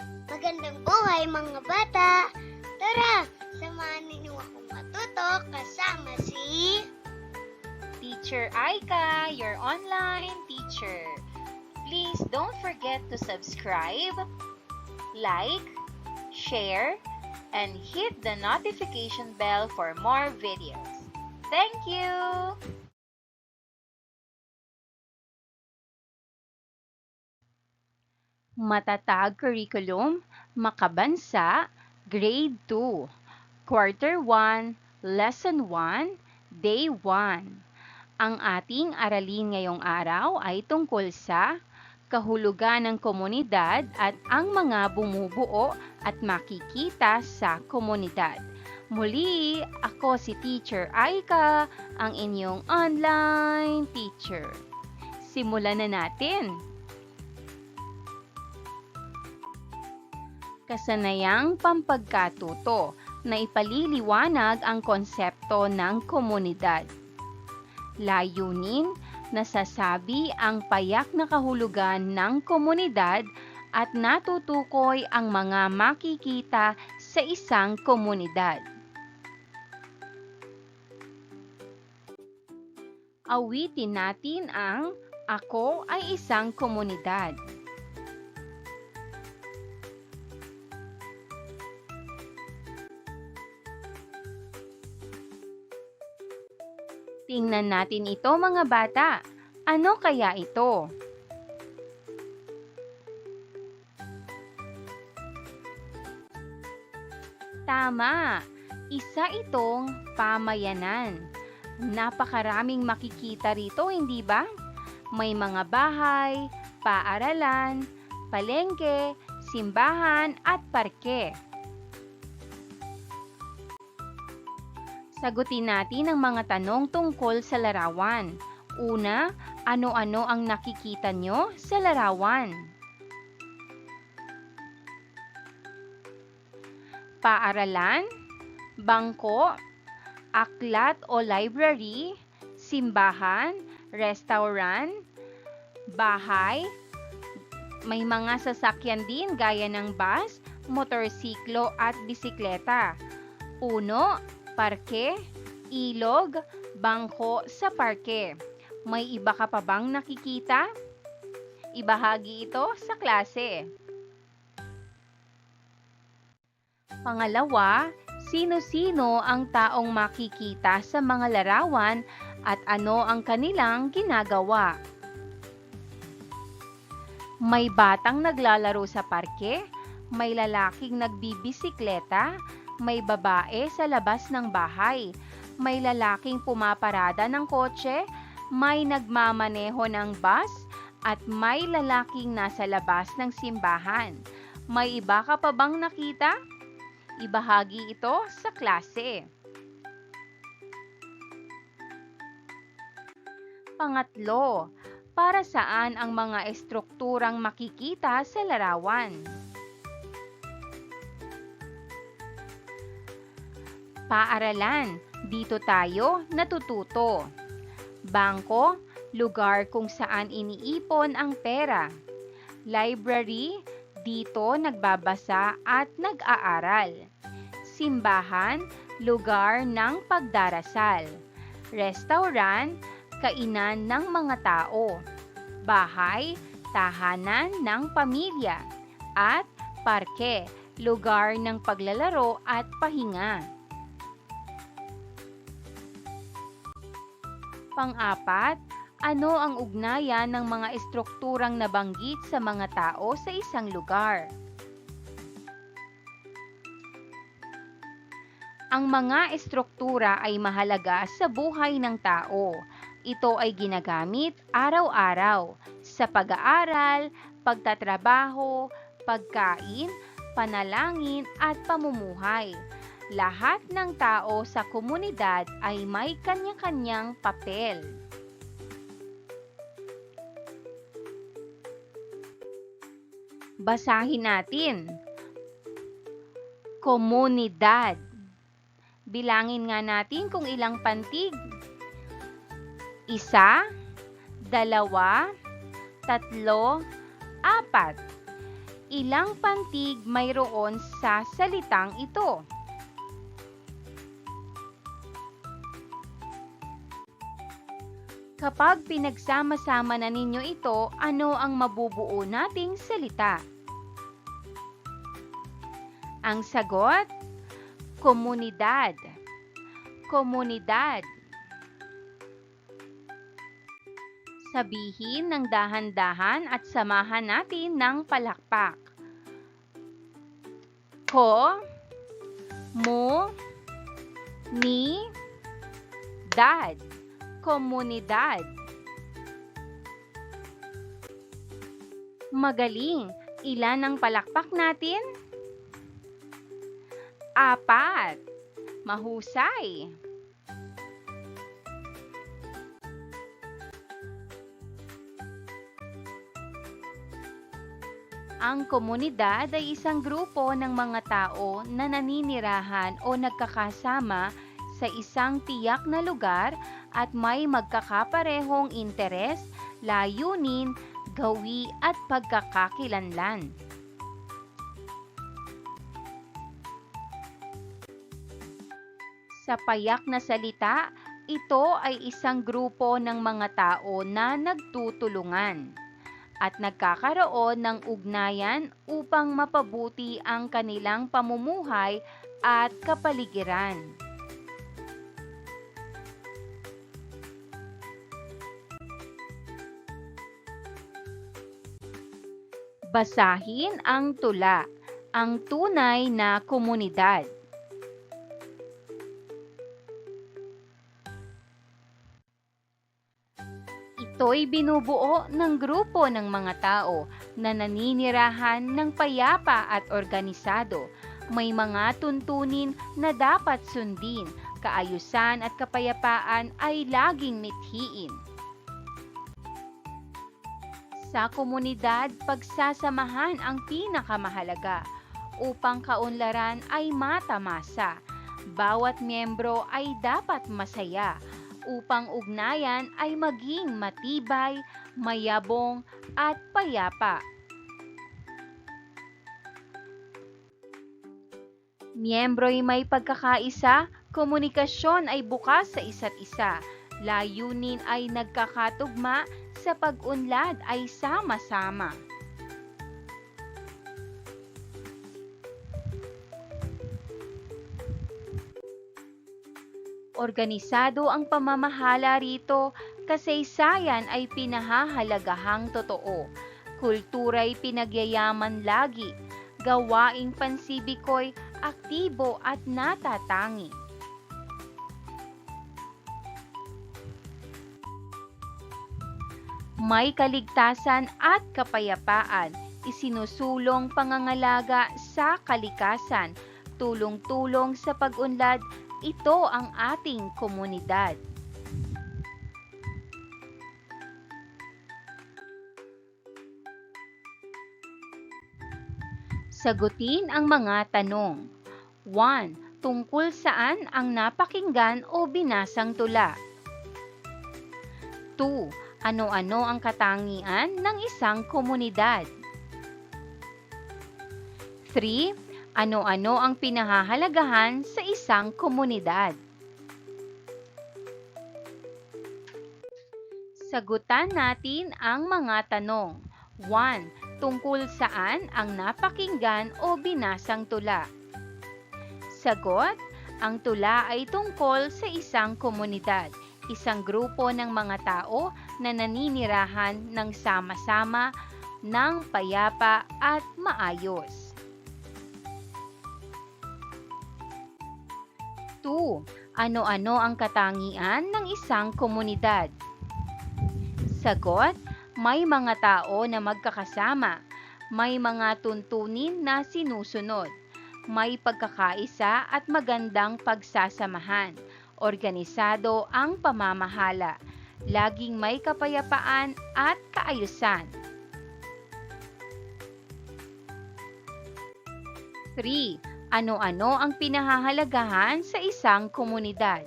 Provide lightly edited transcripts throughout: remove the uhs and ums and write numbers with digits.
Magandang buhay mga bata! Tara, samahan ninyo akong matuto kasama si... Teacher Aika, your online teacher. Please don't forget to subscribe, like, share, and hit the notification bell for more videos. Thank you! Matatag Curriculum, Makabansa, Grade 2, Quarter 1, Lesson 1, Day 1. Ang ating aralin ngayong araw ay tungkol sa kahulugan ng komunidad at ang mga bumubuo at makikita sa komunidad. Muli, ako si Teacher Aika, ang inyong online teacher. Simulan na natin! Kasanayang pampagkatuto na ipaliliwanag ang konsepto ng komunidad. Layunin, nasasabi ang payak na kahulugan ng komunidad at natutukoy ang mga makikita sa isang komunidad. Awitin natin ang "Ako ay isang komunidad." Tingnan natin ito mga bata. Ano kaya ito? Tama! Isa itong pamayanan. Napakaraming makikita rito, hindi ba? May mga bahay, paaralan, palengke, simbahan at parke. Sagutin natin ang mga tanong tungkol sa larawan. Una, ano-ano ang nakikita nyo sa larawan? Paaralan, bangko, aklat o library, simbahan, restaurant, bahay. May mga sasakyan din gaya ng bus, motorsiklo at bisikleta. Puno, parke, ilog, bangko sa parke. May iba ka pa bang nakikita? Ibahagi ito sa klase. Pangalawa, sino-sino ang taong makikita sa mga larawan at ano ang kanilang ginagawa? May batang naglalaro sa parke, may lalaking nagbibisikleta, may babae sa labas ng bahay, may lalaking pumaparada ng kotse, may nagmamaneho ng bus, at may lalaking nasa labas ng simbahan. May iba ka pa bang nakita? Ibahagi ito sa klase. Pangatlo, para saan ang mga estrukturang makikita sa larawan? Paaralan, dito tayo natututo. Bangko, lugar kung saan iniipon ang pera. Library, dito nagbabasa at nag-aaral. Simbahan, lugar ng pagdarasal. Restaurant, kainan ng mga tao. Bahay, tahanan ng pamilya. At parke, lugar ng paglalaro at pahinga. Pang-apat, ano ang ugnayan ng mga estrukturang nabanggit sa mga tao sa isang lugar? Ang mga estruktura ay mahalaga sa buhay ng tao. Ito ay ginagamit araw-araw sa pag-aaral, pagtatrabaho, pagkain, panalangin at pamumuhay. Lahat ng tao sa komunidad ay may kanya-kanyang papel. Basahin natin. Komunidad. Bilangin nga natin kung ilang pantig. 1, 2, 3, 4. Ilang pantig mayroon sa salitang ito? Kapag pinagsama-sama na ninyo ito, ano ang mabubuo nating salita? Ang sagot, komunidad. Komunidad. Sabihin ng dahan-dahan at samahan natin ng palakpak. Ko, mu, ni, dad. Komunidad. Magaling! Ilan ang palakpak natin? 4. Mahusay! Ang komunidad ay isang grupo ng mga tao na naninirahan o nagkakasama sa isang tiyak na lugar at may magkakaparehong interes, layunin, gawi at pagkakakilanlan. Sa payak na salita, ito ay isang grupo ng mga tao na nagtutulungan at nagkakaroon ng ugnayan upang mapabuti ang kanilang pamumuhay at kapaligiran. Basahin ang tula, ang tunay na komunidad. Ito'y binubuo ng grupo ng mga tao na naninirahan ng payapa at organisado. May mga tuntunin na dapat sundin, kaayusan at kapayapaan ay laging mithiin. Sa komunidad, pagsasamahan ang pinakamahalaga upang kaunlaran ay matamasa. Bawat miyembro ay dapat masaya upang ugnayan ay maging matibay, mayabong at payapa. Miyembro'y may pagkakaisa, komunikasyon ay bukas sa isa't isa, layunin ay nagkakatugma, sa pag-unlad ay sama-sama. Organisado ang pamamahala rito, kasaysayan ay pinahahalagahang totoo, kultura'y pinagyayaman lagi, gawaing pansibiko'y aktibo at natatangi. May kaligtasan at kapayapaan, isinusulong pangangalaga sa kalikasan, tulong-tulong sa pag-unlad, ito ang ating komunidad. Sagutin ang mga tanong. 1. Tungkol saan ang napakinggan o binasang tula? 2. Ano-ano ang katangian ng isang komunidad? 3. Ano-ano ang pinahahalagahan sa isang komunidad? Sagutan natin ang mga tanong. 1. Tungkol saan ang napakinggan o binasang tula? Sagot, ang tula ay tungkol sa isang komunidad, isang grupo ng mga tao na naninirahan ng sama-sama, ng payapa at maayos. 2. Ano-ano ang katangian ng isang komunidad? Sagot, may mga tao na magkakasama, may mga tuntunin na sinusunod, may pagkakaisa at magandang pagsasamahan, organisado ang pamamahala, laging may kapayapaan at kaayusan. 3. Ano-ano ang pinahahalagahan sa isang komunidad?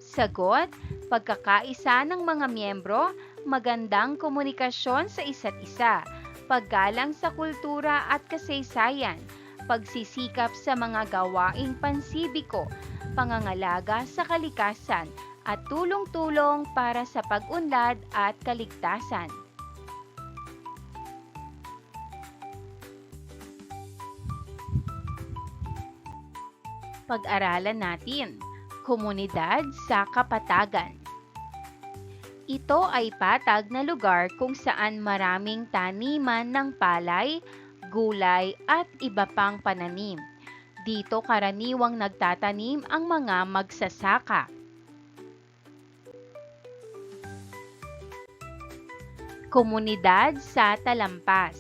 Sagot, pagkakaisa ng mga miyembro, magandang komunikasyon sa isa't isa, paggalang sa kultura at kasaysayan, pagsisikap sa mga gawaing pansibiko, pangangalaga sa kalikasan, at tulong-tulong para sa pag-unlad at kaligtasan. Pag-aralan natin, komunidad sa kapatagan. Ito ay patag na lugar kung saan maraming taniman ng palay, gulay at iba pang pananim. Dito karaniwang nagtatanim ang mga magsasaka. Komunidad sa talampas.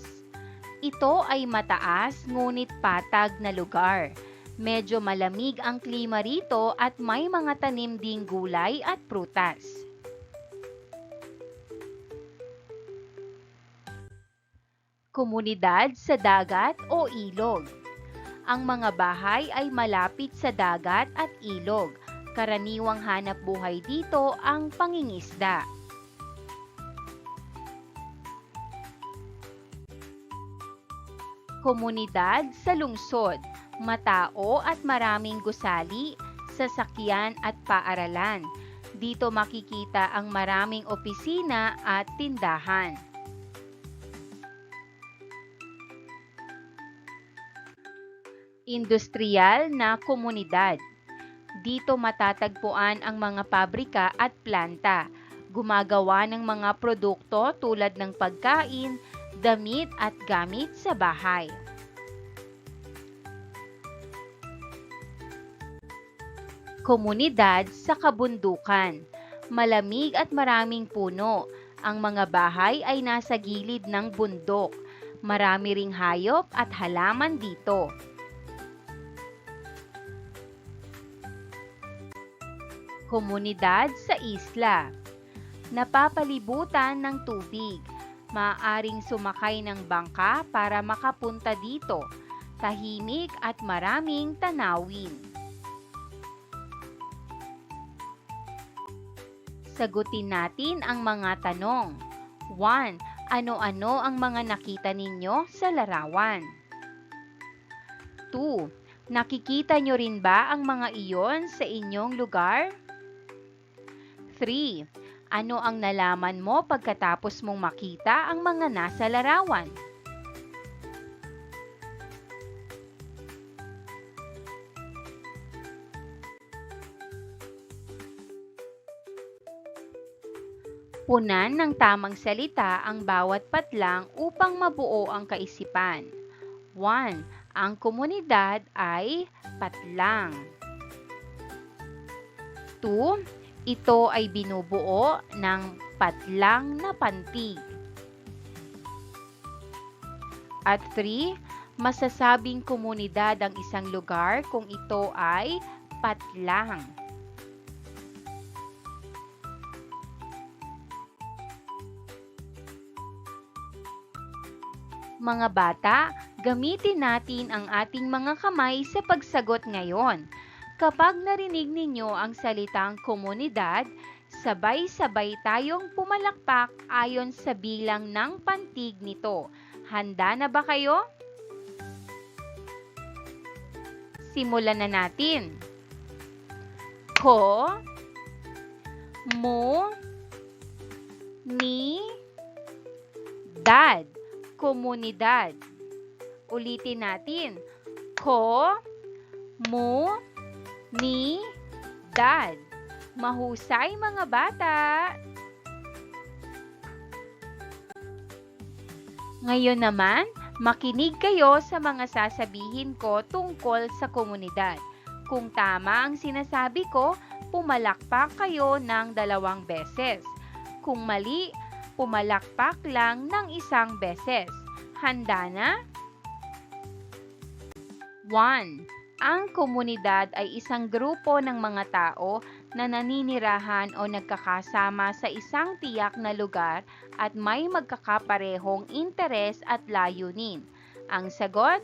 Ito ay mataas ngunit patag na lugar. Medyo malamig ang klima rito at may mga tanim ding gulay at prutas. Komunidad sa dagat o ilog. Ang mga bahay ay malapit sa dagat at ilog. Karaniwang hanap buhay dito ang pangingisda. Komunidad sa lungsod. Matao at maraming gusali, sasakyan at paaralan. Dito makikita ang maraming opisina at tindahan. Industriyal na komunidad. Dito matatagpuan ang mga pabrika at planta. Gumagawa ng mga produkto tulad ng pagkain, damit at gamit sa bahay. Komunidad sa kabundukan. Malamig at maraming puno. Ang mga bahay ay nasa gilid ng bundok. Marami ring hayop at halaman dito. Komunidad sa isla. Napapalibutan ng tubig. Maaaring sumakay ng bangka para makapunta dito. Tahimik at maraming tanawin. Sagutin natin ang mga tanong. 1. Ano-ano ang mga nakita ninyo sa larawan? 2. Nakikita nyo rin ba ang mga iyon sa inyong lugar? 3. Ano ang nalaman mo pagkatapos mong makita ang mga nasa larawan? Punan ng tamang salita ang bawat patlang upang mabuo ang kaisipan. 1. Ang komunidad ay patlang. 2. Ito ay binubuo ng patlang na pantig. At 3. Masasabing komunidad ang isang lugar kung ito ay patlang. Mga bata, gamitin natin ang ating mga kamay sa pagsagot ngayon. Kapag narinig ninyo ang salitang komunidad, sabay-sabay tayong pumalakpak ayon sa bilang ng pantig nito. Handa na ba kayo? Simulan na natin. Ko, mo, ni, dad. Komunidad. Ulitin natin. Ko, mo, ni, dad. Mahusay mga bata! Ngayon naman, makinig kayo sa mga sasabihin ko tungkol sa komunidad. Kung tama ang sinasabi ko, pumalakpak kayo ng 2 beses. Kung mali, pumalakpak lang ng 1 beses. Handa na? 1. Ang komunidad ay isang grupo ng mga tao na naninirahan o nagkakasama sa isang tiyak na lugar at may magkakaparehong interes at layunin. Ang sagot?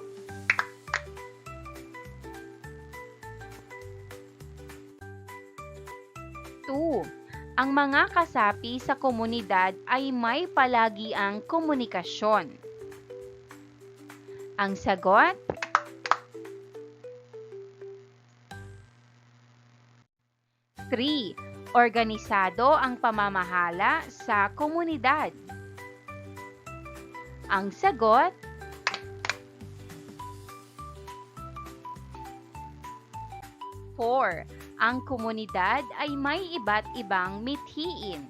Ang mga kasapi sa komunidad ay may palagiang komunikasyon. Ang sagot? Three, organisado ang pamamahala sa komunidad. Ang sagot? Four, ang komunidad ay may iba't ibang mithiin.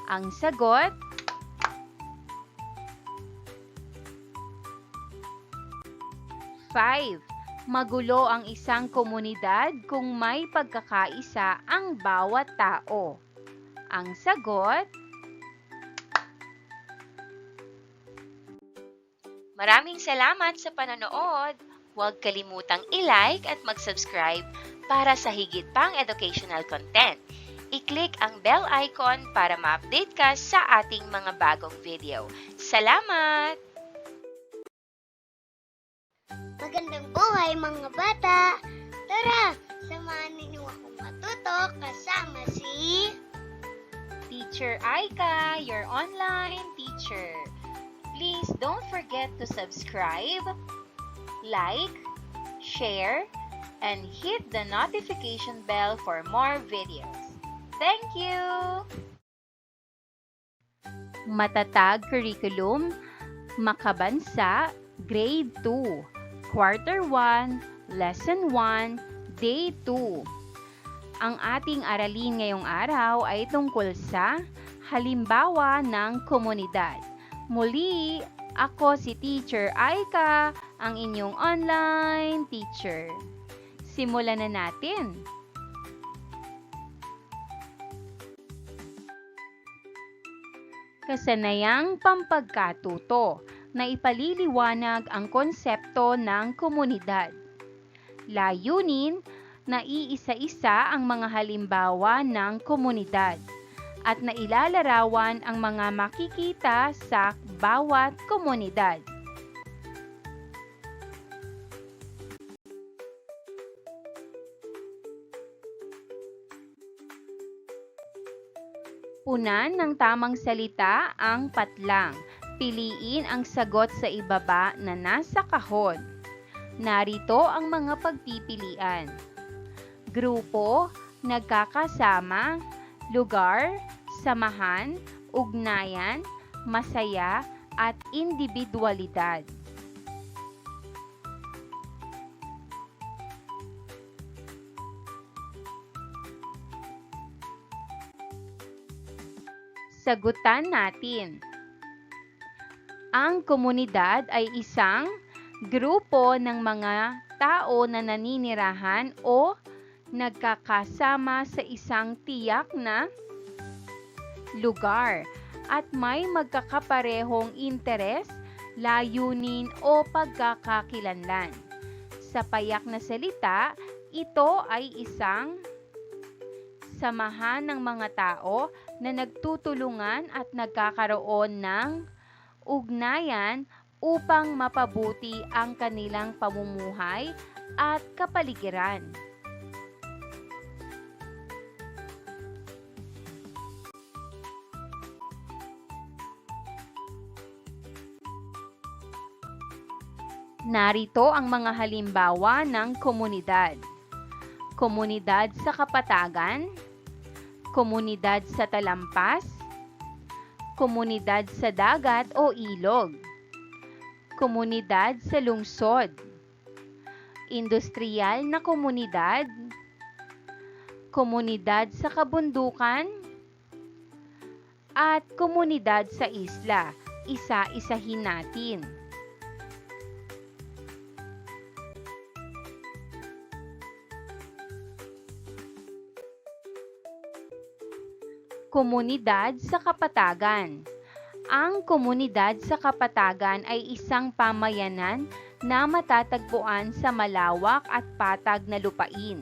Ang sagot? Five, magulo ang isang komunidad kung may pagkakaisa ang bawat tao. Ang sagot? Maraming salamat sa panonood. Huwag kalimutang i-like at mag-subscribe para sa higit pang educational content. I-click ang bell icon para ma-update ka sa ating mga bagong video. Salamat! Magandang buhay mga bata! Tara, samahan ninyo akong matuto kasama si... Teacher Aika, your online teacher. Please don't forget to subscribe, like, share, and hit the notification bell for more videos. Thank you! Matatag Curriculum, Makabansa, Grade 2, Quarter 1, Lesson 1, Day 2. Ang ating aralin ngayong araw ay tungkol sa halimbawa ng komunidad. Muli, ako si Teacher Aika, ang inyong online teacher. Simulan na natin. Kasanayang pampagkatuto na ipaliliwanag ang konsepto ng komunidad. Layunin na iisa-isa ang mga halimbawa ng komunidad at nailalarawan ang mga makikita sa bawat komunidad. Punan ng tamang salita ang patlang. Piliin ang sagot sa ibaba na nasa kahon. Narito ang mga pagpipilian. Grupo, nagkakasama, lugar, samahan, ugnayan, masaya, at individualidad. Sagutan natin. Ang komunidad ay isang grupo ng mga tao na naninirahan o nagkakasama sa isang tiyak na lugar at may magkakaparehong interes, layunin o pagkakakilanlan. Sa payak na salita, ito ay isang samahan ng mga tao na nagtutulungan at nagkakaroon ng ugnayan upang mapabuti ang kanilang pamumuhay at kapaligiran. Narito ang mga halimbawa ng komunidad. Komunidad sa kapatagan, komunidad sa talampas, komunidad sa dagat o ilog, komunidad sa lungsod, industriyal na komunidad, komunidad sa kabundukan, at komunidad sa isla. Isa-isahin natin. Komunidad sa kapatagan. Ang komunidad sa kapatagan ay isang pamayanan na matatagpuan sa malawak at patag na lupain.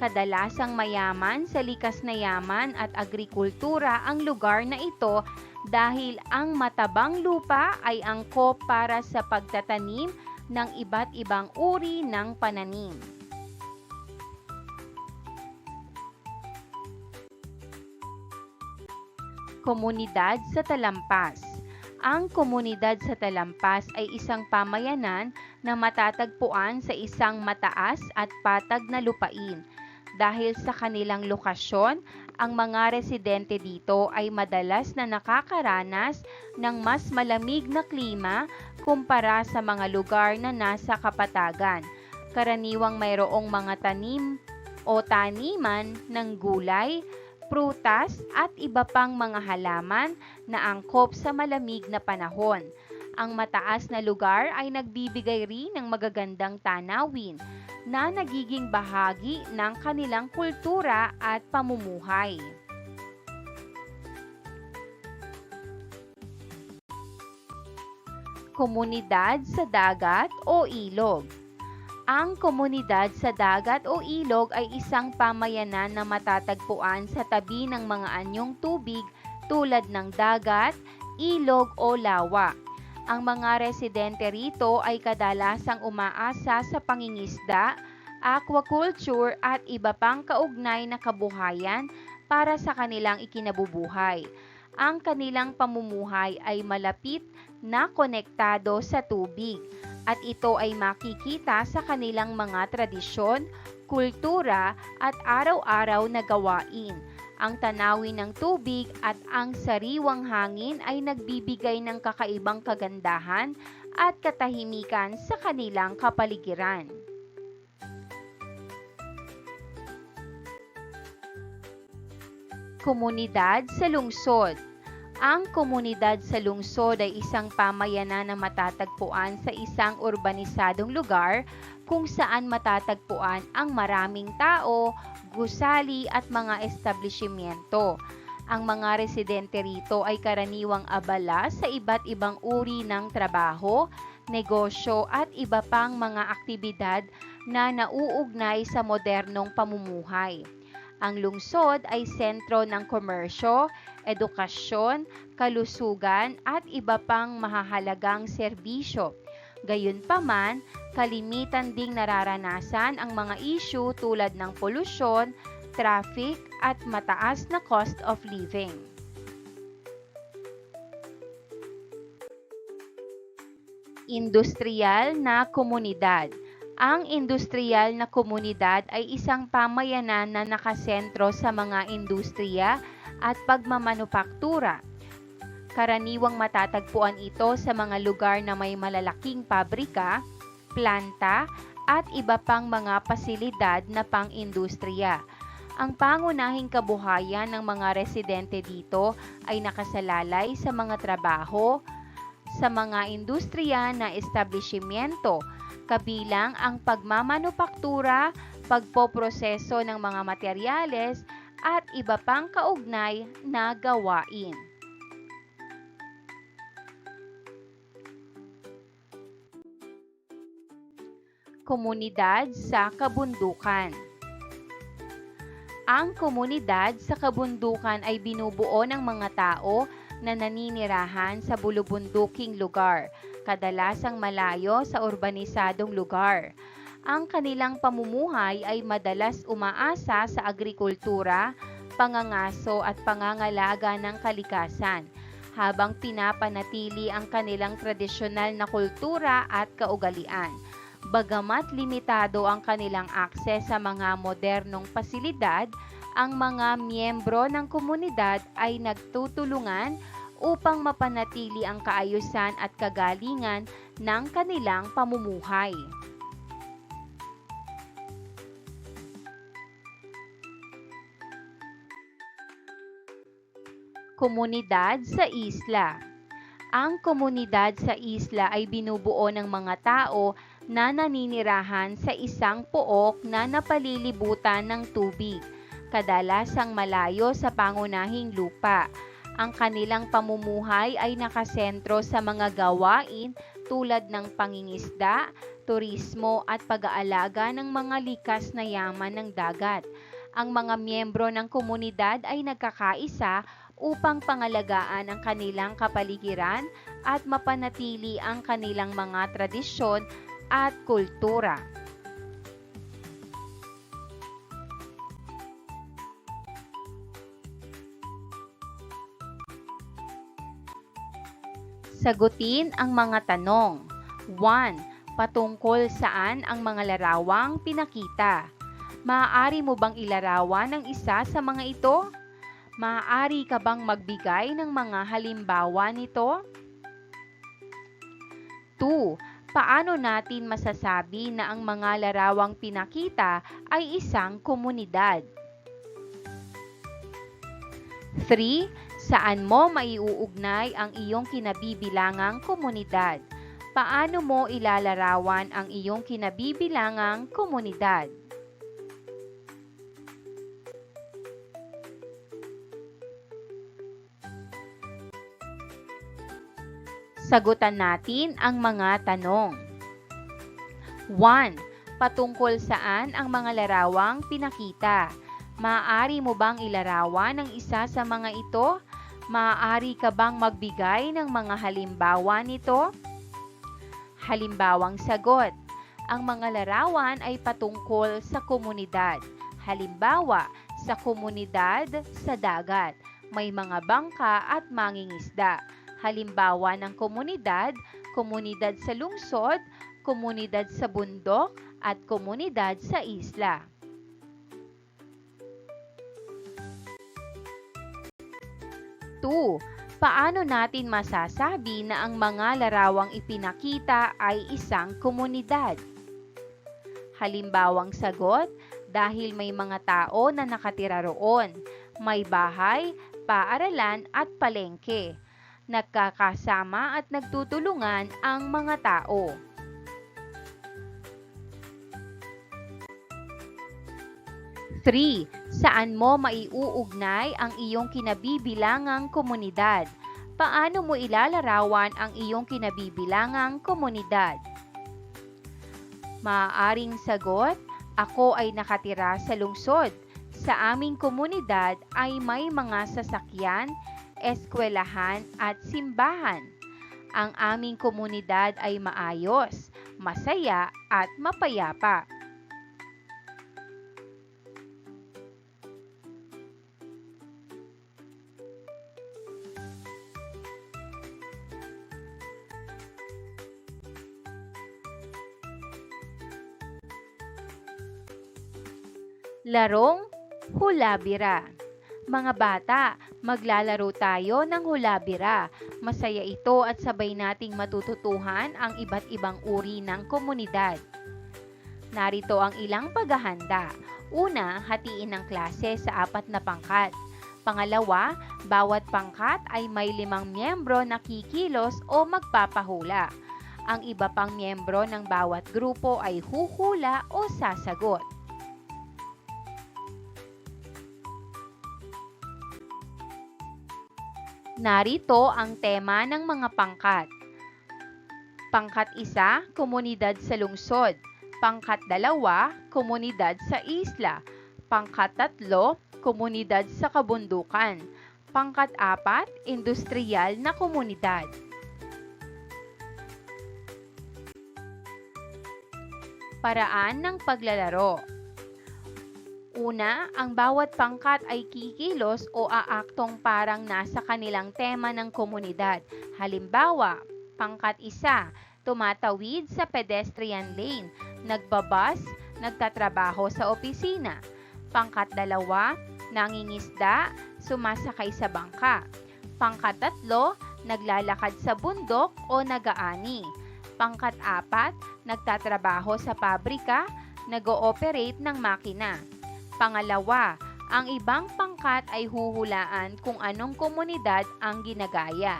Kadalasang mayaman sa likas na yaman at agrikultura ang lugar na ito dahil ang matabang lupa ay angkop para sa pagtatanim ng iba't ibang uri ng pananim. Komunidad sa talampas. Ang komunidad sa Talampas ay isang pamayanan na matatagpuan sa isang mataas at patag na lupain. Dahil sa kanilang lokasyon, ang mga residente dito ay madalas na nakakaranas ng mas malamig na klima kumpara sa mga lugar na nasa kapatagan. Karaniwang mayroong mga tanim o taniman ng gulay, prutas at iba pang mga halaman na angkop sa malamig na panahon. Ang mataas na lugar ay nagbibigay rin ng magagandang tanawin na nagiging bahagi ng kanilang kultura at pamumuhay. Komunidad sa dagat o ilog. Ang komunidad sa dagat o ilog ay isang pamayanan na matatagpuan sa tabi ng mga anyong tubig tulad ng dagat, ilog o lawa. Ang mga residente rito ay kadalasang umaasa sa pangingisda, aquaculture at iba pang kaugnay na kabuhayan para sa kanilang ikinabubuhay. Ang kanilang pamumuhay ay malapit na konektado sa tubig at ito ay makikita sa kanilang mga tradisyon, kultura at araw-araw na gawain. Ang tanawin ng tubig at ang sariwang hangin ay nagbibigay ng kakaibang kagandahan at katahimikan sa kanilang kapaligiran. Komunidad sa lungsod. Ang komunidad sa lungsod ay isang pamayanan na matatagpuan sa isang urbanisadong lugar kung saan matatagpuan ang maraming tao, gusali at mga establishmento. Ang mga residente rito ay karaniwang abala sa iba't ibang uri ng trabaho, negosyo at iba pang mga aktibidad na nauugnay sa modernong pamumuhay. Ang lungsod ay sentro ng komersyo, edukasyon, kalusugan at iba pang mahahalagang serbisyo. Gayunpaman, kalimitan ding nararanasan ang mga issue tulad ng polusyon, traffic at mataas na cost of living. Industriyal na komunidad. Ang industriyal na komunidad ay isang pamayanan na nakasentro sa mga industriya at pagmamanupaktura. Karaniwang matatagpuan ito sa mga lugar na may malalaking pabrika, planta, at iba pang mga pasilidad na pang-industriya. Ang pangunahing kabuhayan ng mga residente dito ay nakasalalay sa mga trabaho, sa mga industriya na establishmento, kabilang ang pagmamanupaktura, pagpoproseso ng mga materyales, at iba pang kaugnay na gawain. Komunidad sa kabundukan. Ang komunidad sa kabundukan ay binubuo ng mga tao na naninirahan sa bulubunduking lugar, kadalasang malayo sa urbanisadong lugar. Ang kanilang pamumuhay ay madalas umaasa sa agrikultura, pangangaso at pangangalaga ng kalikasan, habang pinapanatili ang kanilang tradisyonal na kultura at kaugalian. Bagamat limitado ang kanilang akses sa mga modernong pasilidad, ang mga miyembro ng komunidad ay nagtutulungan upang mapanatili ang kaayusan at kagalingan ng kanilang pamumuhay. Komunidad sa isla. Ang komunidad sa isla ay binubuo ng mga tao na naninirahan sa isang pook na napalilibutan ng tubig, kadalasang malayo sa pangunahing lupa. Ang kanilang pamumuhay ay nakasentro sa mga gawain tulad ng pangingisda, turismo at pag-aalaga ng mga likas na yaman ng dagat. Ang mga miyembro ng komunidad ay nagkakaisa upang pangalagaan ang kanilang kapaligiran at mapanatili ang kanilang mga tradisyon at kultura. Sagutin ang mga tanong. 1. Patungkol saan ang mga larawang pinakita? Maaari mo bang ilarawan ang isa sa mga ito? Maaari ka bang magbigay ng mga halimbawa nito? 2. Paano natin masasabi na ang mga larawang pinakita ay isang komunidad? 3. Saan mo maiuugnay ang iyong kinabibilangang komunidad? Paano mo ilalarawan ang iyong kinabibilangang komunidad? Sagutan natin ang mga tanong. 1. Patungkol saan ang mga larawang pinakita? Maaari mo bang ilarawan ang isa sa mga ito? Maaari ka bang magbigay ng mga halimbawa nito? Halimbawang sagot. Ang mga larawan ay patungkol sa komunidad. Halimbawa, sa komunidad sa dagat, may mga bangka at mangingisda. Halimbawa ng komunidad, komunidad sa lungsod, komunidad sa bundok, at komunidad sa isla. 2. Paano natin masasabi na ang mga larawang ipinakita ay isang komunidad? Halimbawang sagot, dahil may mga tao na nakatira roon, may bahay, paaralan at palengke. Nagkakasama at nagtutulungan ang mga tao. 3. Saan mo maiuugnay ang iyong kinabibilangang komunidad? Paano mo ilalarawan ang iyong kinabibilangang komunidad? Maaaring sagot, ako ay nakatira sa lungsod. Sa aming komunidad ay may mga sasakyan, eskwelahan at simbahan. Ang aming komunidad ay maayos, masaya at mapayapa. Larong hula-bira. Mga bata, maglalaro tayo ng hula-bira. Masaya ito at sabay nating matututuhan ang iba't ibang uri ng komunidad. Narito ang ilang paghahanda. Una, hatiin ang klase sa 4 na pangkat. Pangalawa, bawat pangkat ay may 5 miyembro na kikilos o magpapahula. Ang iba pang miyembro ng bawat grupo ay huhula o sasagot. Narito ang tema ng mga pangkat. Pangkat 1, komunidad sa lungsod. Pangkat 2, komunidad sa isla. Pangkat 3, komunidad sa kabundukan. Pangkat 4, industriyal na komunidad. Paraan ng paglalaro. Una, ang bawat pangkat ay kikilos o aaktong parang nasa kanilang tema ng komunidad. Halimbawa, pangkat 1, tumatawid sa pedestrian lane, nagbabas, nagtatrabaho sa opisina. Pangkat 2, nangingisda, sumasakay sa bangka. Pangkat 3, naglalakad sa bundok o nagaani. Pangkat 4, nagtatrabaho sa pabrika, nag-ooperate ng makina. Pangalawa, ang ibang pangkat ay huhulaan kung anong komunidad ang ginagaya.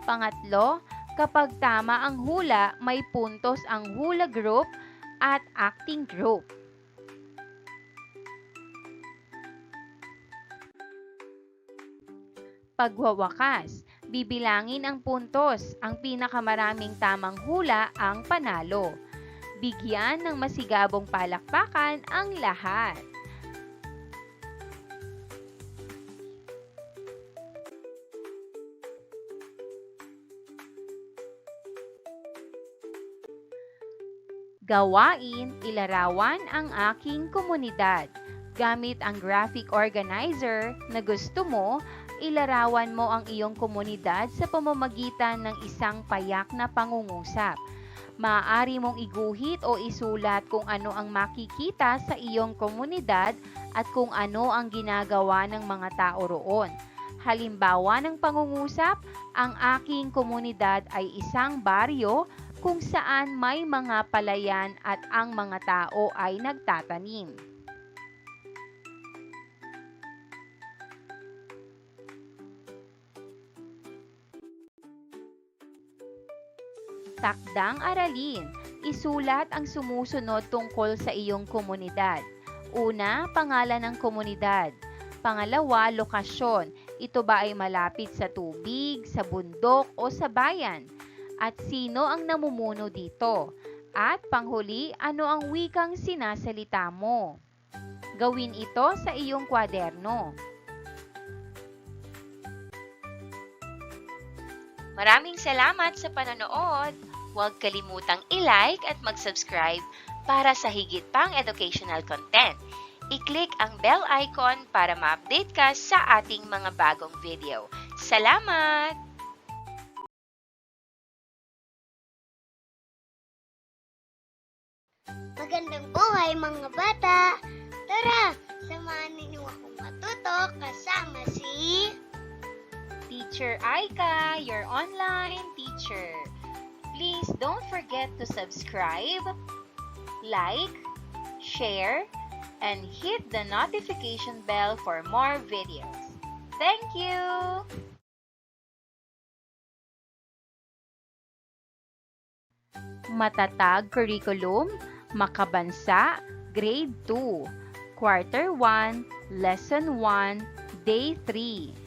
Pangatlo, kapag tama ang hula, may puntos ang hula group at acting group. Pagwawakas, bibilangin ang puntos. Ang pinakamaraming tamang hula ang panalo. Bigyan ng masigabong palakpakan ang lahat. Gawain, ilarawan ang aking komunidad. Gamit ang graphic organizer na gusto mo, Ilarawan mo ang iyong komunidad sa pamamagitan ng isang payak na pangungusap. Maaari mong iguhit o isulat kung ano ang makikita sa iyong komunidad at kung ano ang ginagawa ng mga tao roon. Halimbawa ng pangungusap, ang aking komunidad ay isang baryo kung saan may mga palayan at ang mga tao ay nagtatanim. Takdang aralin. Isulat ang sumusunod tungkol sa iyong komunidad. Una, pangalan ng komunidad. Pangalawa, lokasyon. Ito ba ay malapit sa tubig, sa bundok o sa bayan? At sino ang namumuno dito? At panghuli, ano ang wikang sinasalita mo? Gawin ito sa iyong kwaderno. Maraming salamat sa panonood! Huwag kalimutang i-like at mag-subscribe para sa higit pang educational content. I-click ang bell icon para ma-update ka sa ating mga bagong video. Salamat! Magandang buhay mga bata! Tara, samahan ninyo akong matuto kasama si Teacher Aika, your online teacher. Please don't forget to subscribe, like, share, and hit the notification bell for more videos. Thank you! Matatag Curriculum, Makabansa, Grade 2, Quarter 1, Lesson 1, Day 3.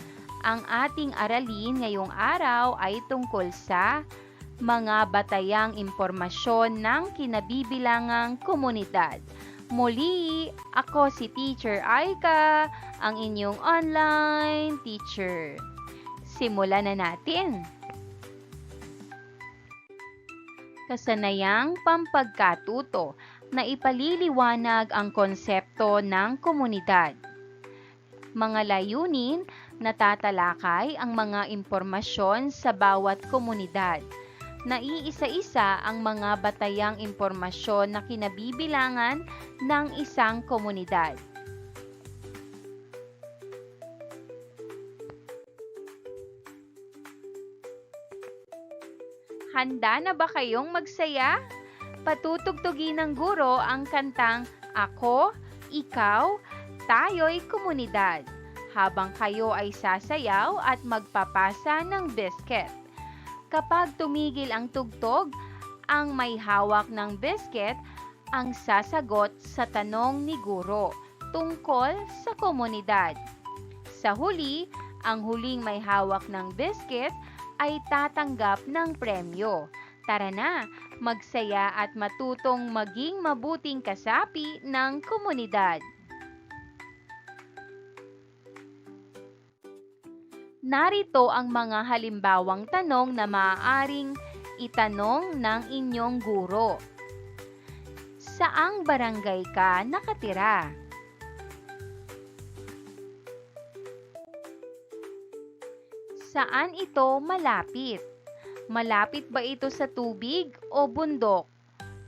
Ang ating aralin ngayong araw ay tungkol sa mga batayang impormasyon ng kinabibilangang komunidad. Muli, ako si Teacher Aika, ang inyong online teacher. Simulan na natin. Kasanayang pampagkatuto na ipaliliwanag ang konsepto ng komunidad. Mga layunin na tatalakay ang mga impormasyon sa bawat komunidad. Naiisa-isa ang mga batayang impormasyon na kinabibilangan ng isang komunidad. Handa na ba kayong magsaya? Patutugtugin ng guro ang kantang Ako, Ikaw, Tayo'y Komunidad habang kayo ay sasayaw at magpapasa ng biscuit. Kapag tumigil ang tugtog, ang may hawak ng biscuit ang sasagot sa tanong ni guro tungkol sa komunidad. Sa huli, ang huling may hawak ng biscuit ay tatanggap ng premyo. Tara na, magsaya at matutong maging mabuting kasapi ng komunidad. Narito ang mga halimbawang tanong na maaaring itanong ng inyong guro. Saang barangay ka nakatira? Saan ito malapit? Malapit ba ito sa tubig o bundok?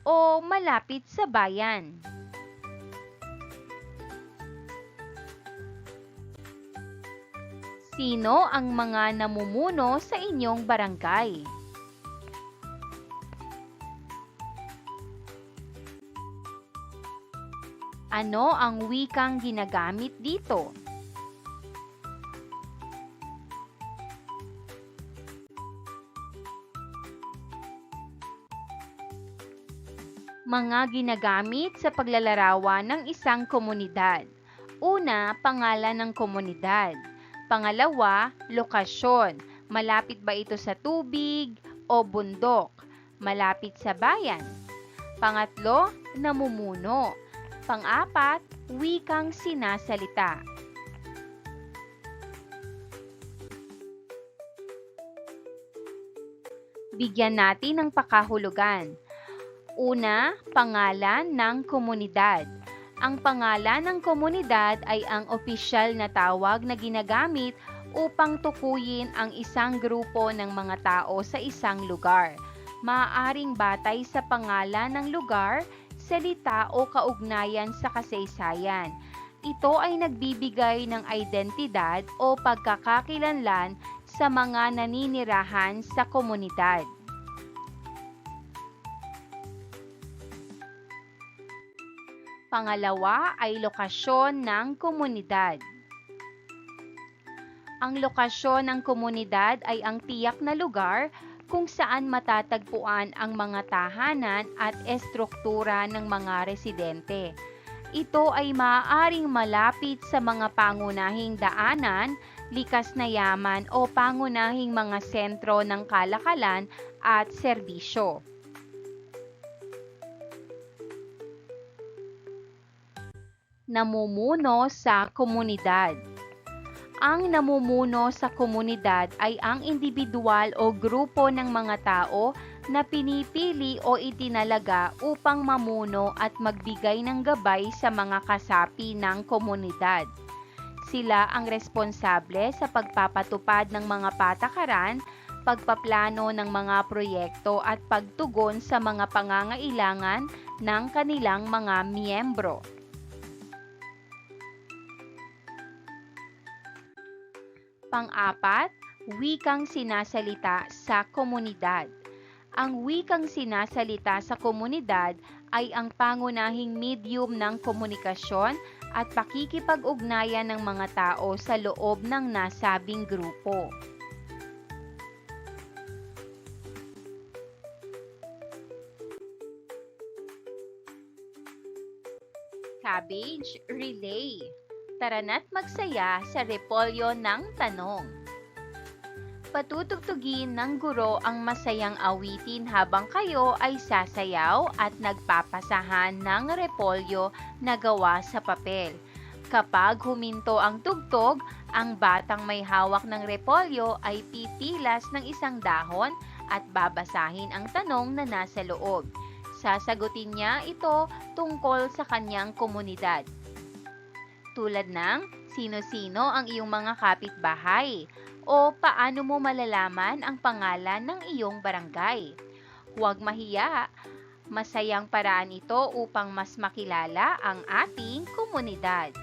O malapit sa bayan? Sino ang mga namumuno sa inyong barangay? Ano ang wikang ginagamit dito? Mga ginagamit sa paglalarawan ng isang komunidad. Una, pangalan ng komunidad. Pangalawa, lokasyon. Malapit ba ito sa tubig o bundok? Malapit sa bayan. Pangatlo, namumuno. Pang-apat, wikang sinasalita. Bigyan natin ng pakahulugan. Una, pangalan ng komunidad. Ang pangalan ng komunidad ay ang opisyal na tawag na ginagamit upang tukuyin ang isang grupo ng mga tao sa isang lugar. Maaaring batay sa pangalan ng lugar, salita o kaugnayan sa kasaysayan. Ito ay nagbibigay ng identidad o pagkakakilanlan sa mga naninirahan sa komunidad. Pangalawa ay lokasyon ng komunidad. Ang lokasyon ng komunidad ay ang tiyak na lugar kung saan matatagpuan ang mga tahanan at estruktura ng mga residente. Ito ay maaaring malapit sa mga pangunahing daanan, likas na yaman o pangunahing mga sentro ng kalakalan at serbisyo. Namumuno sa komunidad. Ang namumuno sa komunidad ay ang individual o grupo ng mga tao na pinipili o itinalaga upang mamuno at magbigay ng gabay sa mga kasapi ng komunidad. Sila ang responsable sa pagpapatupad ng mga patakaran, pagpaplano ng mga proyekto at pagtugon sa mga pangangailangan ng kanilang mga miyembro. Pang-apat, wikang sinasalita sa komunidad. Ang wikang sinasalita sa komunidad ay ang pangunahing medium ng komunikasyon at pakikipag-ugnayan ng mga tao sa loob ng nasabing grupo. Cabbage Relay. Tara na't magsaya sa repolyo ng tanong. Patutugtugin ng guro ang masayang awitin habang kayo ay sasayaw at nagpapasahan ng repolyo na gawa sa papel. Kapag huminto ang tugtog, ang batang may hawak ng repolyo ay pipilas ng isang dahon at babasahin ang tanong na nasa loob. Sasagutin niya ito tungkol sa kanyang komunidad. Tulad ng sino-sino ang iyong mga kapitbahay o paano mo malalaman ang pangalan ng iyong barangay. Huwag mahiya, masayang paraan ito upang mas makilala ang ating komunidad.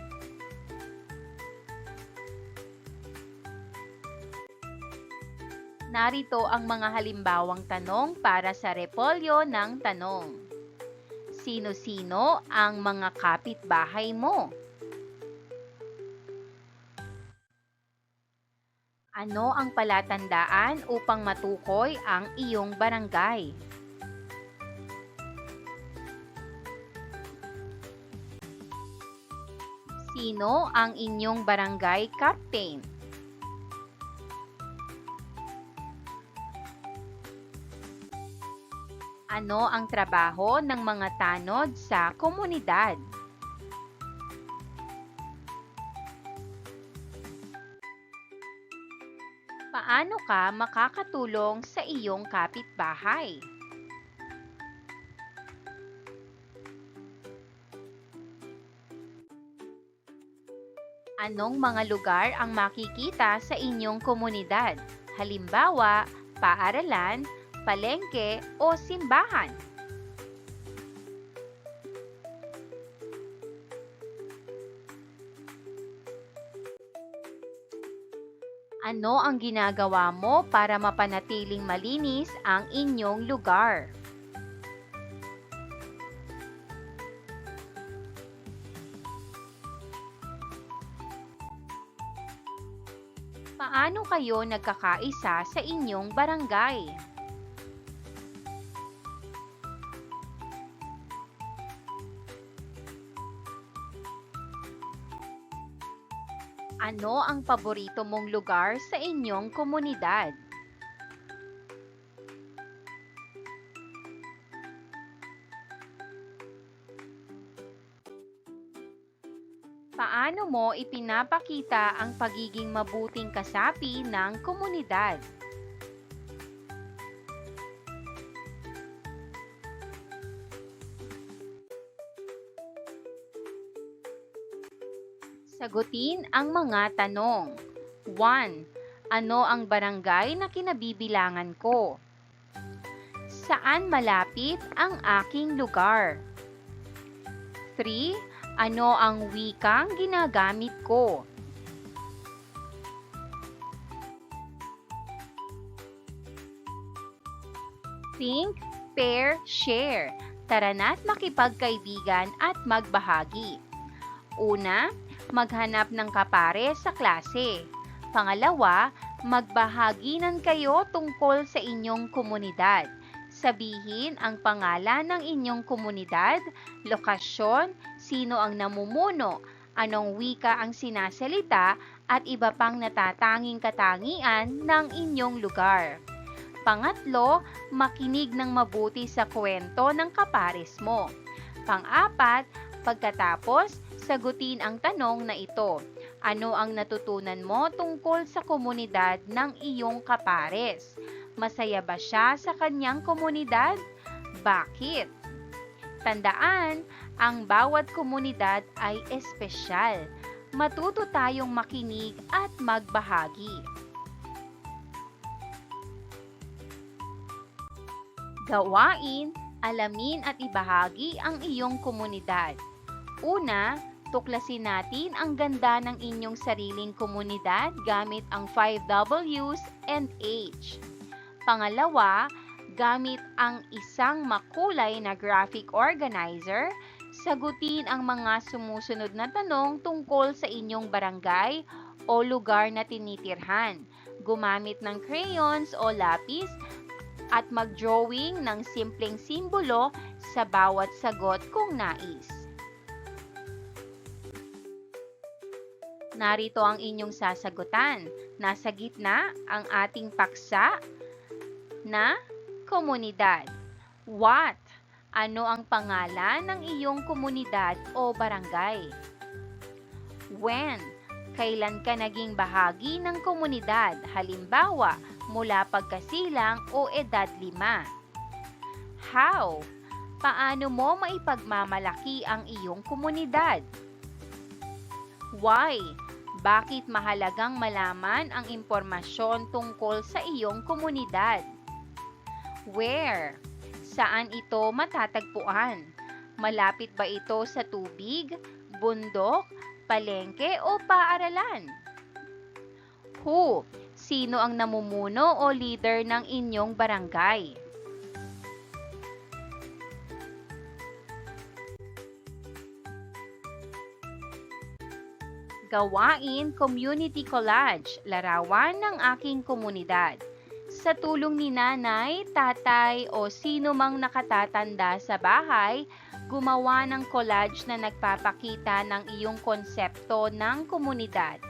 Narito ang mga halimbawang tanong para sa repolyo ng tanong. Sino-sino ang mga kapitbahay mo? Ano ang palatandaan upang matukoy ang iyong barangay? Sino ang inyong barangay captain? Ano ang trabaho ng mga tanod sa komunidad? Paano ka makakatulong sa iyong kapitbahay? Anong mga lugar ang makikita sa inyong komunidad? Halimbawa, paaralan, palengke o simbahan? Ano ang ginagawa mo para mapanatiling malinis ang inyong lugar? Paano kayo nagkakaisa sa inyong barangay? Ano ang paborito mong lugar sa inyong komunidad? Paano mo ipinapakita ang pagiging mabuting kasapi ng komunidad? Sagutin ang mga tanong. 1. Ano ang barangay na kinabibilangan ko? Saan malapit ang aking lugar? 3. Ano ang wikang ginagamit ko? Think, pair, share. Tara na't makipagkaibigan at magbahagi. Una, maghanap ng kapare sa klase. Pangalawa, magbahagi kayo tungkol sa inyong komunidad. Sabihin ang pangalan ng inyong komunidad, lokasyon, sino ang namumuno, anong wika ang sinasalita, at iba pang natatanging katangian ng inyong lugar. Pangatlo, makinig ng mabuti sa kwento ng kapares mo. Pang-apat, pagkatapos, sagutin ang tanong na ito. Ano ang natutunan mo tungkol sa komunidad ng iyong kapares? Masaya ba siya sa kanyang komunidad? Bakit? Tandaan, ang bawat komunidad ay espesyal. Matuto tayong makinig at magbahagi. Gawain, alamin at ibahagi ang iyong komunidad. Una, tuklasin natin ang ganda ng inyong sariling komunidad gamit ang 5 W's and H. Pangalawa, gamit ang isang makulay na graphic organizer, sagutin ang mga sumusunod na tanong tungkol sa inyong barangay o lugar na tinitirhan. Gumamit ng crayons o lapis at mag-drawing ng simpleng simbolo sa bawat sagot kung nais. Narito ang inyong sasagutan. Nasa gitna ang ating paksa na komunidad. What? Ano ang pangalan ng iyong komunidad o barangay? When? Kailan ka naging bahagi ng komunidad? Halimbawa, mula pagkasilang o edad 5. How? Paano mo maipagmamalaki ang iyong komunidad? Why? Bakit mahalagang malaman ang impormasyon tungkol sa iyong komunidad? Where? Saan ito matatagpuan? Malapit ba ito sa tubig, bundok, palengke o paaralan? Who? Sino ang namumuno o leader ng inyong barangay? Gawain community collage, larawan ng aking komunidad. Sa tulong ni nanay, tatay o sino mang nakatatanda sa bahay, gumawa ng collage na nagpapakita ng iyong konsepto ng komunidad.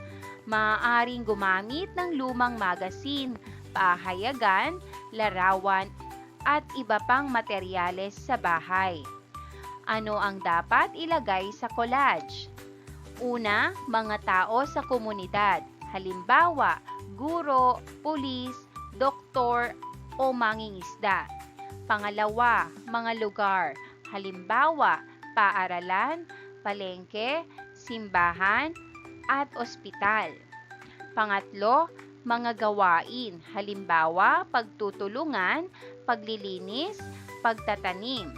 Maaaring gumamit ng lumang magazine, pahayagan, larawan, at iba pang materyales sa bahay. Ano ang dapat ilagay sa collage? Una, mga tao sa komunidad. Halimbawa, guro, pulis, doktor, o mangingisda. Pangalawa, mga lugar. Halimbawa, paaralan, palengke, simbahan, at ospital. Pangatlo, mga gawain. Halimbawa, pagtutulungan, paglilinis, pagtatanim.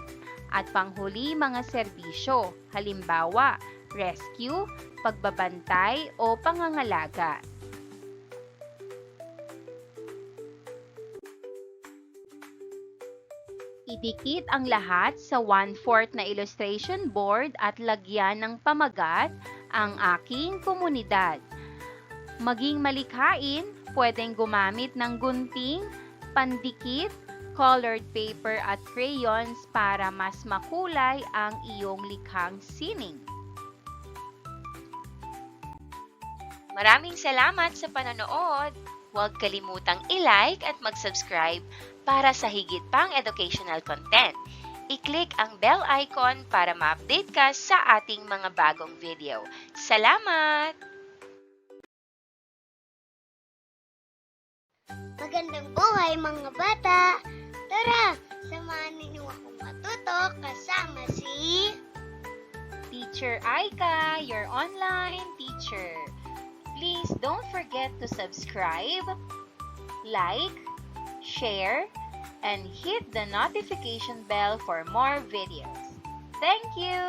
At panghuli, mga serbisyo. Halimbawa, rescue, pagbabantay o pangangalaga. Idikit ang lahat sa 1/4 na illustration board at lagyan ng pamagat ang aking komunidad. Maging malikhain, pwedeng gumamit ng gunting, pandikit, colored paper at crayons para mas makulay ang iyong likhang sining. Maraming salamat sa panonood! Huwag kalimutang i-like at mag-subscribe para sa higit pang educational content. I-click ang bell icon para ma-update ka sa ating mga bagong video. Salamat! Magandang buhay mga bata! Tara, samahan ninyo akong matuto kasama si Teacher Aika, your online teacher. Please Please don't forget to subscribe, like, share, and hit the notification bell for more videos. Thank you!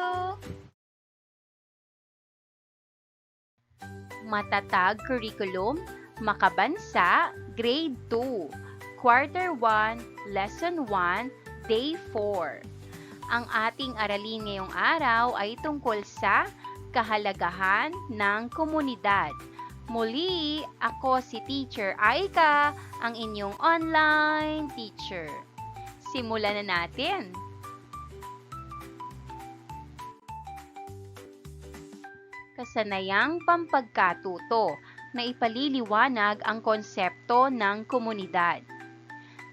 Matatag Curriculum, Makabansa, Grade 2, Quarter 1, Lesson 1, Day 4. Ang ating aralin ngayong araw ay tungkol sa kahalagahan ng komunidad. Muli, ako si Teacher Aika, ang inyong online teacher. Simulan na natin. Kasanayang pampagkatuto na ipaliliwanag ang konsepto ng komunidad.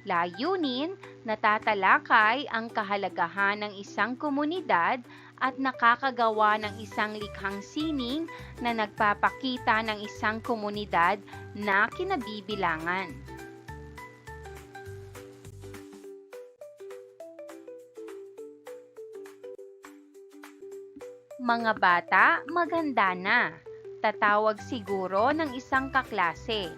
Layunin, natatalakay ang kahalagahan ng isang komunidad at nakakagawa ng isang likhang sining na nagpapakita ng isang komunidad na kinabibilangan. Mga bata, maganda na. Tatawag siguro ng isang kaklase.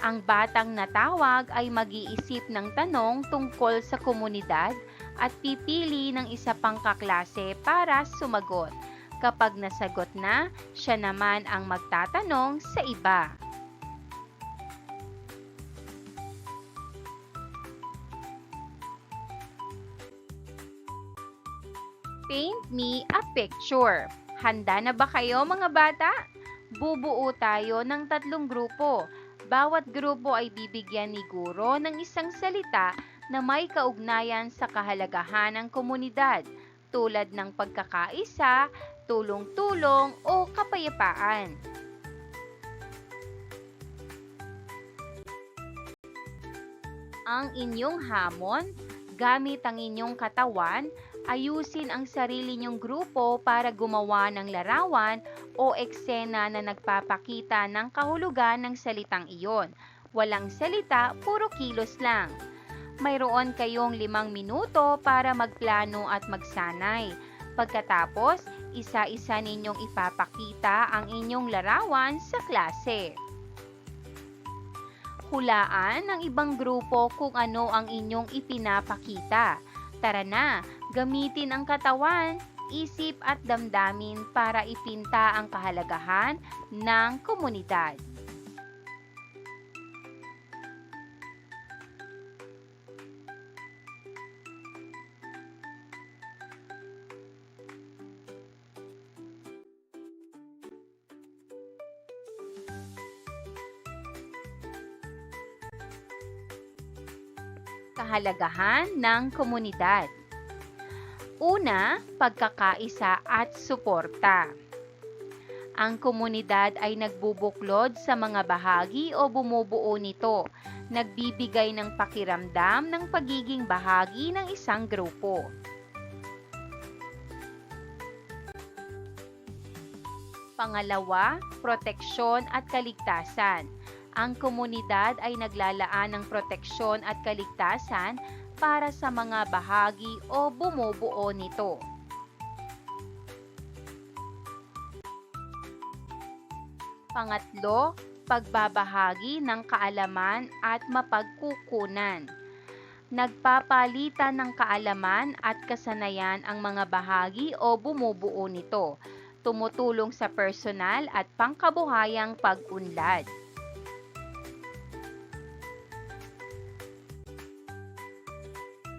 Ang batang natawag ay mag-iisip ng tanong tungkol sa komunidad at pipili ng isa pang kaklase para sumagot. Kapag nasagot na, siya naman ang magtatanong sa iba. Paint me a picture. Handa na ba kayo mga bata? Bubuo tayo ng 3 grupo. Bawat grupo ay bibigyan ni guro ng isang salita na may kaugnayan sa kahalagahan ng komunidad, tulad ng pagkakaisa, tulong-tulong o kapayapaan. Ang inyong hamon, gamit ang inyong katawan, ayusin ang sarili niyong grupo para gumawa ng larawan o eksena na nagpapakita ng kahulugan ng salitang iyon. Walang salita, puro kilos lang. Mayroon kayong 5 minuto para magplano at magsanay. Pagkatapos, isa-isa ninyong ipapakita ang inyong larawan sa klase. Hulaan ng ibang grupo kung ano ang inyong ipinapakita. Tara na, gamitin ang katawan, isip at damdamin para ipinta ang kahalagahan ng komunidad. Kahalagahan ng komunidad. Una, pagkakaisa at suporta. Ang komunidad ay nagbubuklod sa mga bahagi o bumubuo nito, nagbibigay ng pakiramdam ng pagiging bahagi ng isang grupo. Pangalawa, proteksyon at kaligtasan. Ang komunidad ay naglalaan ng proteksyon at kaligtasan para sa mga bahagi o bumubuo nito. Pangatlo, pagbabahagi ng kaalaman at mapagkukunan. Nagpapalitan ng kaalaman at kasanayan ang mga bahagi o bumubuo nito, tumutulong sa personal at pangkabuhayang pag-unlad.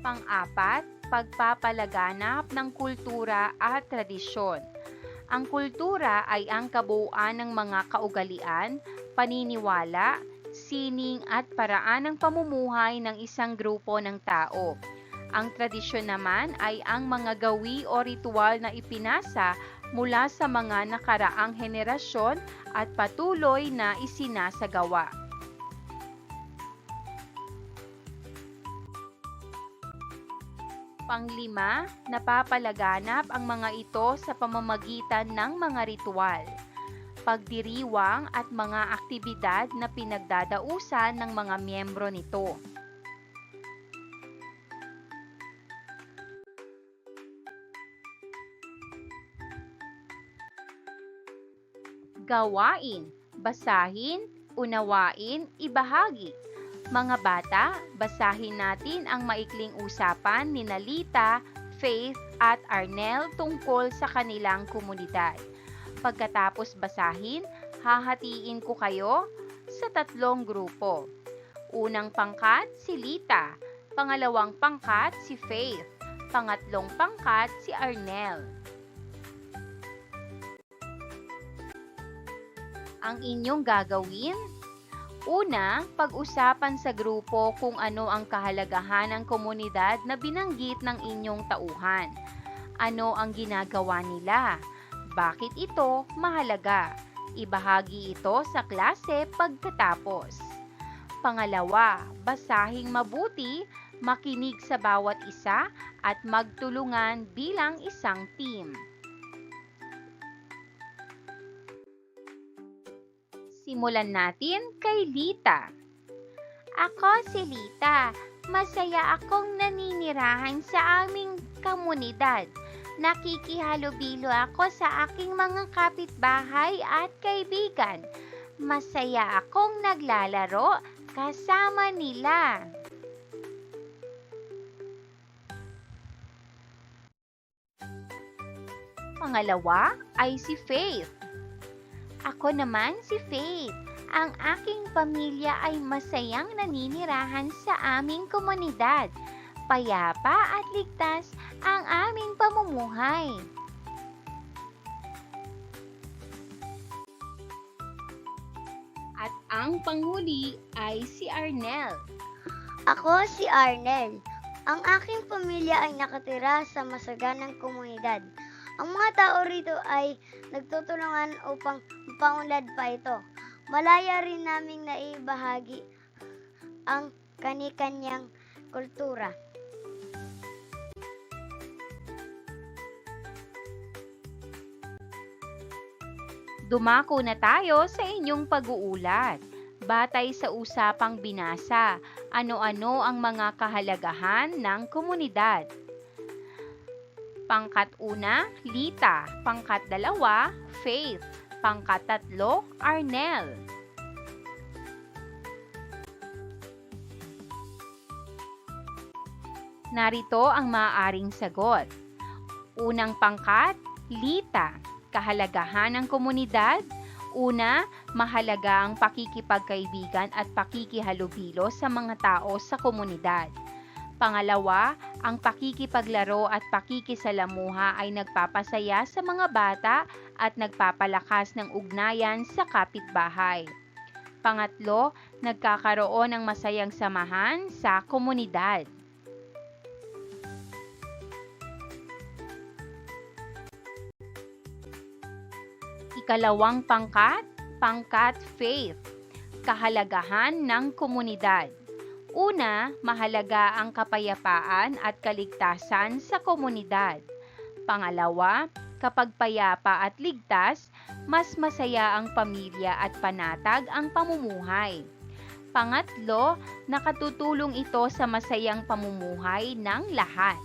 Pang-apat, pagpapalaganap ng kultura at tradisyon. Ang kultura ay ang kabuuan ng mga kaugalian, paniniwala, sining at paraan ng pamumuhay ng isang grupo ng tao. Ang tradisyon naman ay ang mga gawi o ritual na ipinasa mula sa mga nakaraang henerasyon at patuloy na isinasagawa. Panglima, napapalaganap ang mga ito sa pamamagitan ng mga ritual, pagdiriwang at mga aktibidad na pinagdadausan ng mga miyembro nito. Gawain. Basahin, unawain, ibahagi. Mga bata, basahin natin ang maikling usapan ni Nalita, Faith at Arnel tungkol sa kanilang komunidad. Pagkatapos basahin, hahatiin ko kayo sa 3 grupo. Unang pangkat si Lita, pangalawang pangkat si Faith, pangatlong pangkat si Arnel. Ang inyong gagawin? Una, pag-usapan sa grupo kung ano ang kahalagahan ng komunidad na binanggit ng inyong tauhan. Ano ang ginagawa nila? Bakit ito mahalaga? Ibahagi ito sa klase pagkatapos. Pangalawa, basahing mabuti, makinig sa bawat isa at magtulungan bilang isang team. Simulan natin kay Lita. Ako si Lita. Masaya akong naninirahan sa aming komunidad. Nakikihalubilo ako sa aking mga kapitbahay at kaibigan. Masaya akong naglalaro kasama nila. Pangalawa ay si Faith. Ako naman si Faith. Ang aking pamilya ay masayang naninirahan sa aming komunidad. Payapa at ligtas ang aming pamumuhay. At ang panghuli ay si Arnel. Ako si Arnel. Ang aking pamilya ay nakatira sa masaganang komunidad. Ang mga tao rito ay nagtutulungan upang mapaunlad pa ito. Malaya rin naming naibahagi ang kani-kanyang kultura. Dumako na tayo sa inyong pag-uulat. Batay sa usapang binasa, ano-ano ang mga kahalagahan ng komunidad? Pangkat 1, Lita. Pangkat 2, Faith. Pangkat 3, Arnel. Narito ang maaaring sagot. Unang pangkat, Lita. Kahalagahan ng komunidad. Una, mahalaga ang pakikipagkaibigan at pakikihalubilo sa mga tao sa komunidad. Pangalawa, ang pakikipaglaro at pakikisalamuha ay nagpapasaya sa mga bata at nagpapalakas ng ugnayan sa kapitbahay. Pangatlo, nagkakaroon ng masayang samahan sa komunidad. Ikalawang pangkat, pangkat Faith. Kahalagahan ng komunidad. Una, mahalaga ang kapayapaan at kaligtasan sa komunidad. Pangalawa, kapag payapa at ligtas, mas masaya ang pamilya at panatag ang pamumuhay. Pangatlo, nakatutulong ito sa masayang pamumuhay ng lahat.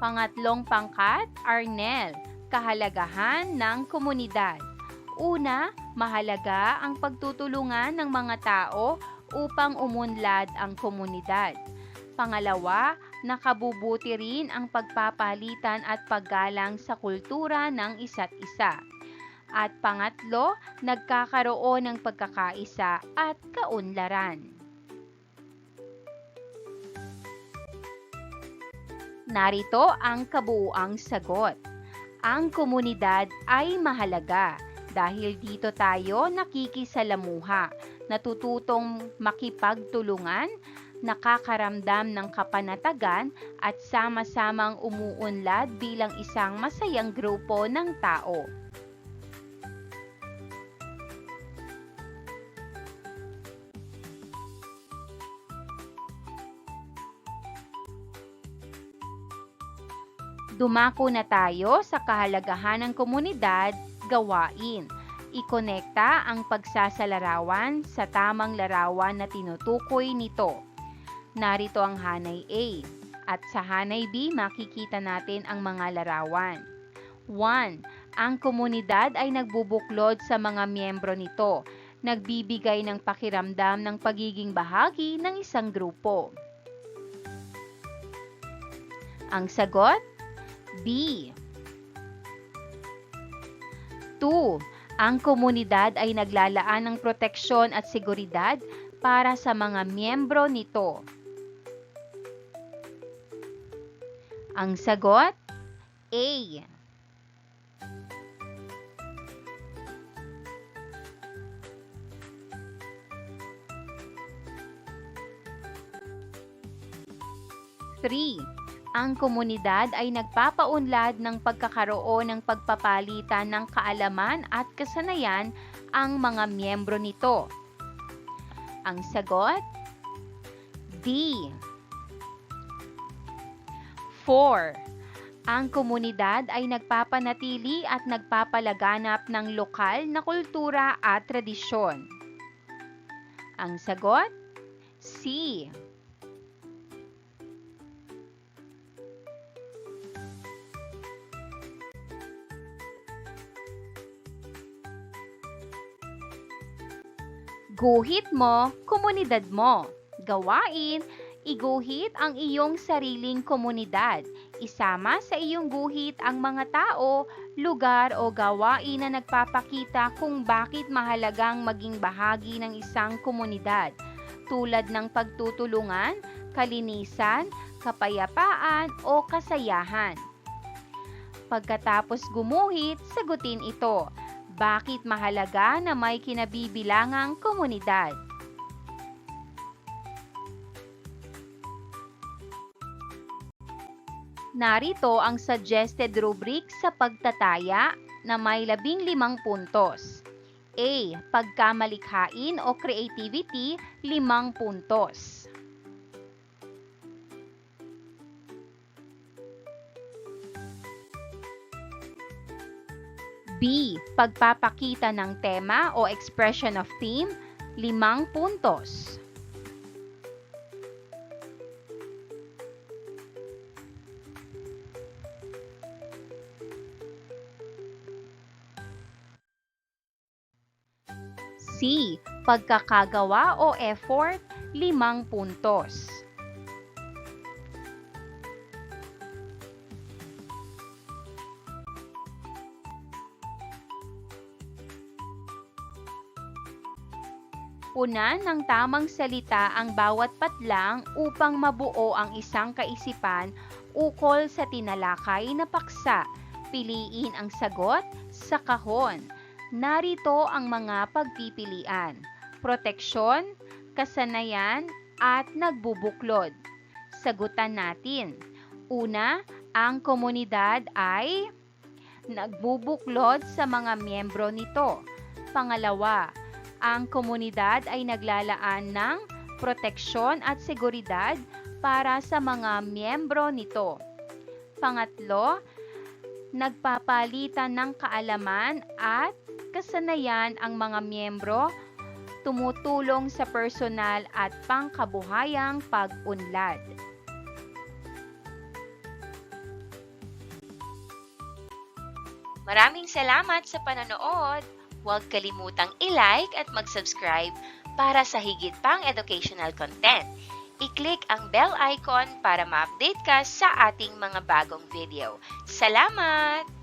Pangatlong pangkat, Arnel. Kahalagahan ng komunidad. Una, mahalaga ang pagtutulungan ng mga tao upang umunlad ang komunidad. Pangalawa, nakabubuti rin ang pagpapalitan at paggalang sa kultura ng isa't isa. At pangatlo, nagkakaroon ng pagkakaisa at kaunlaran. Narito ang kabuuang sagot. Ang komunidad ay mahalaga dahil dito tayo nakikisalamuha, natututong makipagtulungan, nakakaramdam ng kapanatagan at sama-samang umuunlad bilang isang masayang grupo ng tao. Dumako na tayo sa kahalagahan ng komunidad, gawain. Ikonekta ang pagsasalarawan sa tamang larawan na tinutukoy nito. Narito ang hanay A. At sa hanay B, makikita natin ang mga larawan. 1. Ang komunidad ay nagbubuklod sa mga miyembro nito, nagbibigay ng pakiramdam ng pagiging bahagi ng isang grupo. Ang sagot? B. 2. Ang komunidad ay naglalaan ng proteksyon at seguridad para sa mga miyembro nito. Ang sagot? A. Three. Ang komunidad ay nagpapaunlad ng pagkakaroon ng pagpapalitan ng kaalaman at kasanayan ang mga miyembro nito. Ang sagot? D. 4. Ang komunidad ay nagpapanatili at nagpapalaganap ng lokal na kultura at tradisyon. Ang sagot? C. Guhit mo, komunidad mo. Gawain, iguhit ang iyong sariling komunidad. Isama sa iyong guhit ang mga tao, lugar o gawain na nagpapakita kung bakit mahalagang maging bahagi ng isang komunidad, tulad ng pagtutulungan, kalinisan, kapayapaan o kasayahan. Pagkatapos gumuhit, sagutin ito. Bakit mahalaga na may kinabibilangang komunidad? Narito ang suggested rubric sa pagtataya na may 15 puntos. A. Pagkamalikhain o creativity, 5 puntos. B. Pagpapakita ng tema o expression of theme, 5 puntos. C. Pagkakagawa o effort, 5 puntos. Punan ng tamang salita ang bawat patlang upang mabuo ang isang kaisipan ukol sa tinalakay na paksa. Piliin ang sagot sa kahon. Narito ang mga pagpipilian: proteksyon, kasanayan, at nagbubuklod. Sagutan natin. Una, ang komunidad ay nagbubuklod sa mga miyembro nito. Pangalawa, ang komunidad ay naglalaan ng proteksyon at seguridad para sa mga miyembro nito. Pangatlo, nagpapalitan ng kaalaman at kasanayan ang mga miyembro, tumutulong sa personal at pangkabuhayang pag-unlad. Maraming salamat sa panonood! Huwag kalimutang i-like at mag-subscribe para sa higit pang educational content. I-click ang bell icon para ma-update ka sa ating mga bagong video. Salamat!